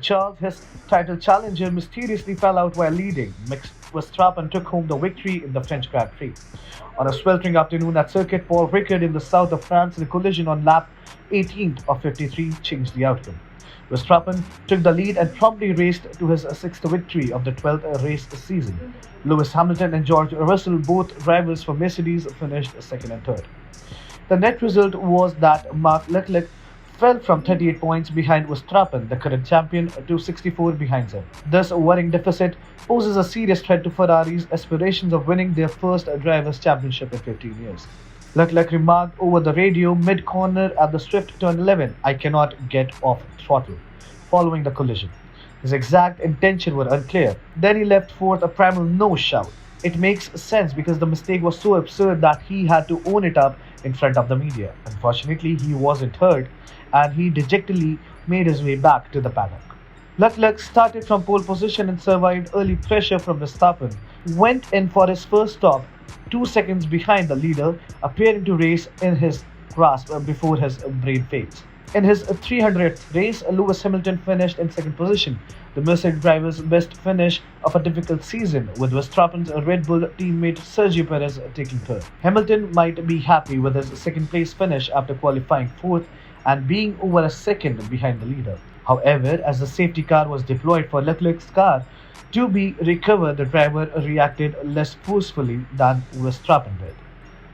Charles, his title challenger, mysteriously fell out while leading. Max Verstappen took home the victory in the French Grand Prix. On a sweltering afternoon at Circuit Paul Ricard in the south of France, the collision on lap 18th of 53 changed the outcome. Verstappen took the lead and promptly raced to his sixth victory of the 12th race season. Lewis Hamilton and George Russell, both rivals for Mercedes, finished second and third. The net result was that Charles Leclerc fell from 38 points behind Verstappen, the current champion, to 64 behind him. This worrying deficit poses a serious threat to Ferrari's aspirations of winning their first drivers' championship in 15 years. Leclerc remarked over the radio mid-corner at the swift turn 11, "I cannot get off throttle," following the collision. His exact intention were unclear. Then he left forth a primal no shout. It makes sense because the mistake was so absurd that he had to own it up in front of the media. Unfortunately, he wasn't heard and he dejectedly made his way back to the paddock. Leclerc started from pole position and survived early pressure from Verstappen, went in for his first stop 2 seconds behind the leader, appearing to race in his grasp before his brain fades. In his 300th race, Lewis Hamilton finished in second position, the Mercedes driver's best finish of a difficult season, with Verstappen's Red Bull teammate Sergio Perez taking third. Hamilton might be happy with his second place finish after qualifying fourth and being over a second behind the leader. However, as the safety car was deployed for Leclerc's car to be recovered, the driver reacted less forcefully than Verstappen did.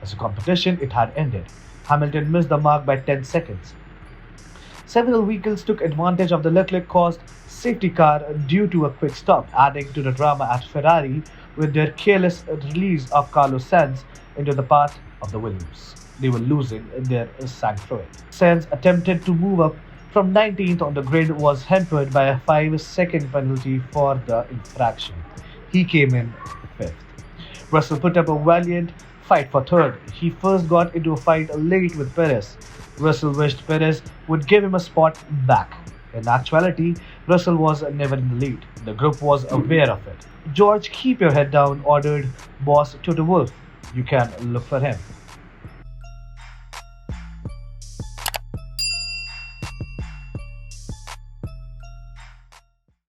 As the competition, it had ended. Hamilton missed the mark by 10 seconds. Several vehicles took advantage of the Leclerc-caused safety car due to a quick stop, adding to the drama at Ferrari with their careless release of Carlos Sainz into the path of the Williams. They were losing their sang-froid. Sainz attempted to move up from 19th on the grid was hampered by a 5-second penalty for the infraction. He came in 5th. Russell put up a valiant fight for third. He first got into a fight late with Perez. Russell wished Perez would give him a spot back. In actuality, Russell was never in the lead. The group was aware of it. "George, keep your head down," ordered boss Toto Wolff. "You can look for him."